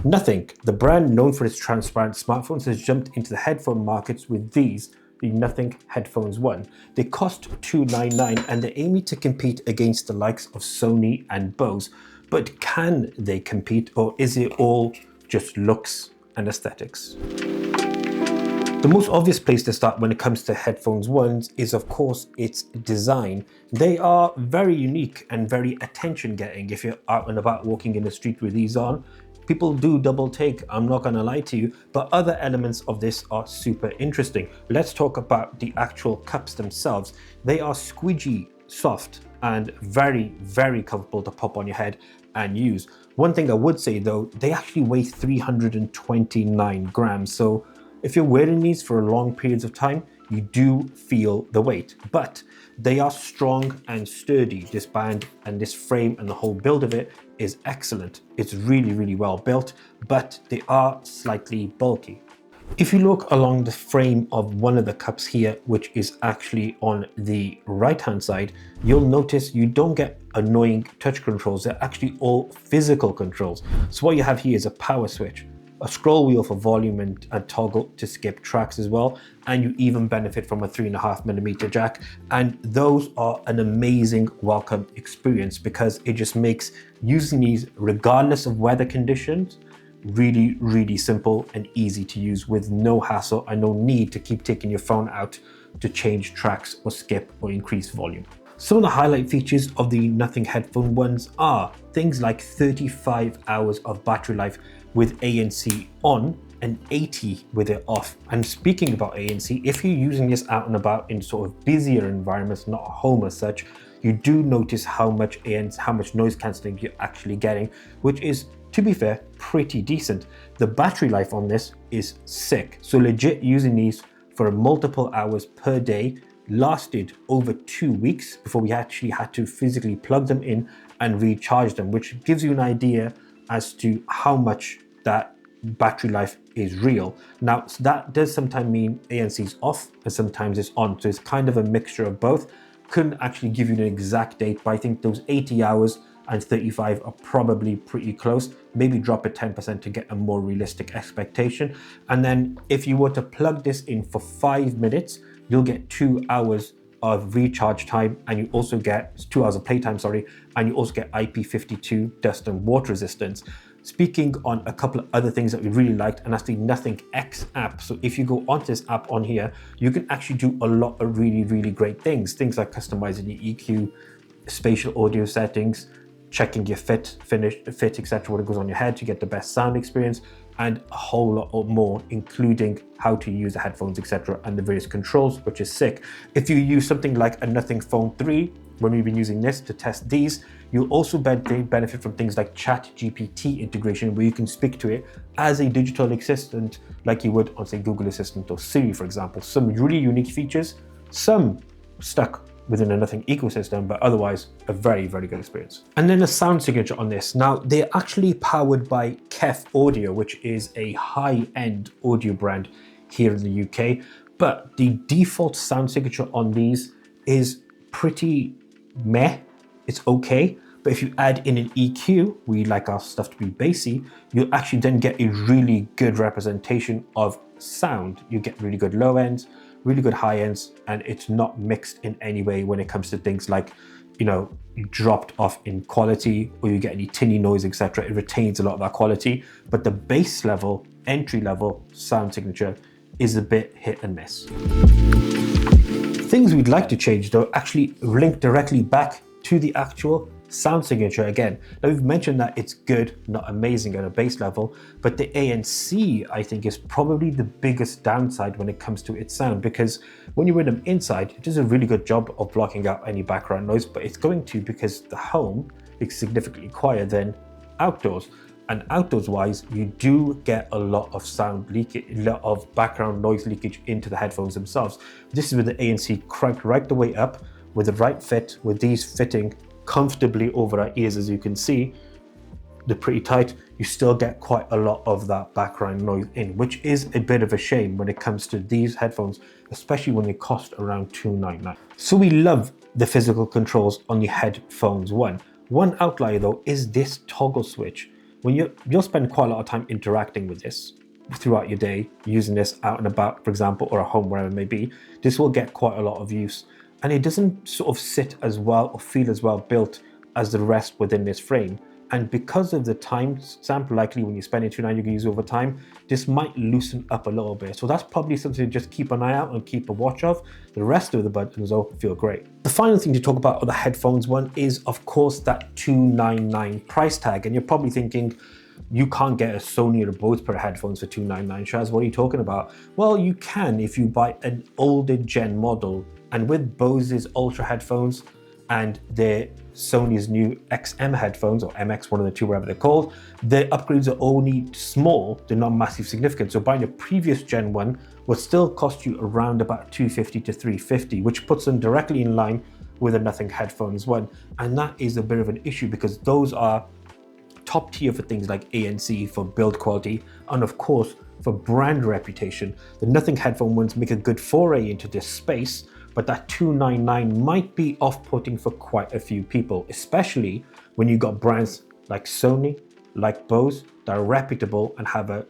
Nothing, the brand known for its transparent smartphones, has jumped into the headphone markets with these, the Nothing Headphones 1. They cost $299 and they're aiming to compete against the likes of Sony and Bose. But can they compete, or is it all just looks and aesthetics? The most obvious place to start when it comes to headphones ones is of course its design. They are very unique and very attention-getting. If you're out and about walking in the street with these on, people do double take, I'm not gonna lie to you, but other elements of this are super interesting. Let's talk about the actual cups themselves. They are squidgy soft and very, very comfortable to pop on your head and use. One thing I would say though, they actually weigh 329 grams. So if you're wearing these for long periods of time, you do feel the weight, but they are strong and sturdy. This band and this frame and the whole build of it is excellent. It's really, really well built, but they are slightly bulky. If you look along the frame of one of the cups here, which is actually on the right-hand side, you'll notice you don't get annoying touch controls. They're actually all physical controls. So what you have here is a power switch, a scroll wheel for volume and toggle to skip tracks as well, and you even benefit from a 3.5mm jack, and those are an amazing welcome experience because it just makes using these regardless of weather conditions really, really simple and easy to use with no hassle and no need to keep taking your phone out to change tracks or skip or increase volume. Some of the highlight features of the Nothing Headphone ones are things like 35 hours of battery life with ANC on and 80 with it off. And speaking about ANC, if you're using this out and about in sort of busier environments, not a home as such, you do notice how much noise cancelling you're actually getting, which is, to be fair, pretty decent. The battery life on this is sick. So legit using these for multiple hours per day, lasted over 2 weeks before we actually had to physically plug them in and recharge them, which gives you an idea as to how much that battery life is real. Now, that does sometimes mean ANC is off and sometimes it's on. So it's kind of a mixture of both. Couldn't actually give you an exact date, but I think those 80 hours and 35 are probably pretty close. Maybe drop it 10% to get a more realistic expectation. And then if you were to plug this in for 5 minutes, you'll get 2 hours of recharge time, and you also get 2 hours of playtime, and you also get IP52 dust and water resistance. Speaking on a couple of other things that we really liked, and that's the Nothing X app. So if you go onto this app on here, you can actually do a lot of really, really great things. Things like customizing your EQ, spatial audio settings, checking your fit, etc., what goes on your head to get the best sound experience, and a whole lot more, including how to use the headphones, etc., and the various controls, which is sick. If you use something like a Nothing Phone 3, when we've been using this to test these, you'll also benefit from things like ChatGPT integration, where you can speak to it as a digital assistant like you would on, say, Google Assistant or Siri, for example. Some really unique features, some stuck within a Nothing ecosystem, but otherwise a very, very good experience. And then the sound signature on this. Now, they're actually powered by KEF Audio, which is a high-end audio brand here in the UK, but the default sound signature on these is pretty meh. It's okay, but if you add in an EQ, we like our stuff to be bassy, you'll actually then get a really good representation of sound. You get really good low ends, really good high ends, and it's not mixed in any way when it comes to things like, you know, dropped off in quality or you get any tinny noise, etc. It retains a lot of that quality, but the bass level, entry level sound signature is a bit hit and miss. Things we'd like to change though actually link directly back to the actual sound signature again. Now, we've mentioned that it's good, not amazing at a bass level, but the ANC, I think, is probably the biggest downside when it comes to its sound, because when you wear them inside, it does a really good job of blocking out any background noise, but it's going to, because the home is significantly quieter than outdoors. And outdoors wise, you do get a lot of sound leakage, a lot of background noise leakage into the headphones themselves. This is with the ANC cranked right the way up with the right fit, with these fitting comfortably over our ears. As you can see, they're pretty tight. You still get quite a lot of that background noise in, which is a bit of a shame when it comes to these headphones, especially when they cost around $299. So we love the physical controls on the Headphones One. One outlier though is this toggle switch. when you'll spend quite a lot of time interacting with this throughout your day, using this out and about, for example, or at home, wherever it may be. This will get quite a lot of use, and it doesn't sort of sit as well or feel as well built as the rest within this frame. And because of the time stamp, likely when you spend it 2.9, you can use over time, this might loosen up a little bit. So that's probably something to just keep an eye out and keep a watch of. The rest of the buttons all feel great. The final thing to talk about on the headphones one is, of course, that $299 price tag. And you're probably thinking, you can't get a Sony or a Bose pair of headphones for $299, Shaz. What are you talking about? Well, you can if you buy an older gen model. And with Bose's Ultra headphones and their Sony's new XM headphones, or MX, one of the two, whatever they're called, the upgrades are only small, they're not massive significant. So buying a previous gen one would still cost you around about $250 to $350, which puts them directly in line with a Nothing Headphones one. And that is a bit of an issue because those are top tier for things like ANC, for build quality, and of course, for brand reputation. The Nothing Headphone ones make a good foray into this space, but that $299 might be off-putting for quite a few people, especially when you got brands like Sony, like Bose, that are reputable and have a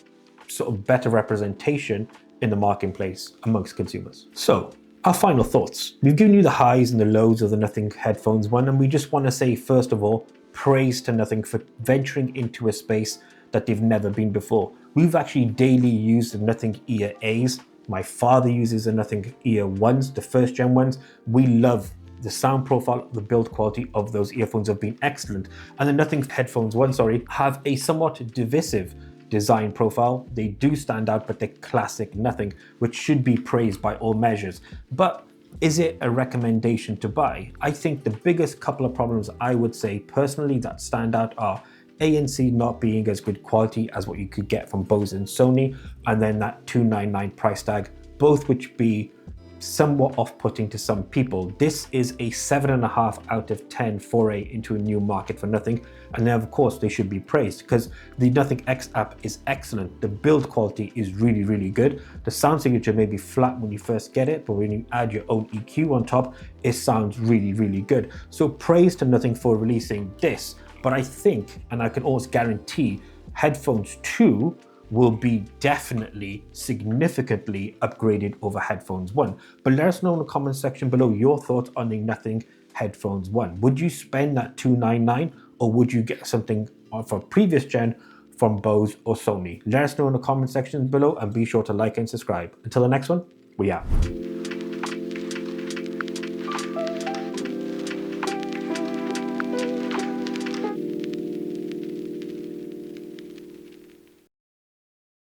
sort of better representation in the marketplace amongst consumers. So, our final thoughts. We've given you the highs and the lows of the Nothing Headphones one, and we just want to say, first of all, praise to Nothing for venturing into a space that they've never been before. We've actually daily used the Nothing Ear A's. My father uses the Nothing Ear 1s, the first gen ones. We love the sound profile, the build quality of those earphones have been excellent. And the Nothing Headphones 1, have a somewhat divisive design profile. They do stand out, but they're classic Nothing, which should be praised by all measures. But is it a recommendation to buy? I think the biggest couple of problems I would say personally that stand out are ANC not being as good quality as what you could get from Bose and Sony, and then that $299 price tag, both which be somewhat off-putting to some people. This is a 7.5 out of 10 foray into a new market for Nothing, and then of course they should be praised because the Nothing X app is excellent. The build quality is really, really good. The sound signature may be flat when you first get it, but when you add your own EQ on top, it sounds really, really good. So praise to Nothing for releasing this. But I think, and I can almost guarantee, Headphones 2 will be definitely significantly upgraded over Headphones 1. But let us know in the comment section below your thoughts on the Nothing Headphones 1. Would you spend that $299 or would you get something for previous gen from Bose or Sony? Let us know in the comment section below and be sure to like and subscribe. Until the next one, we out.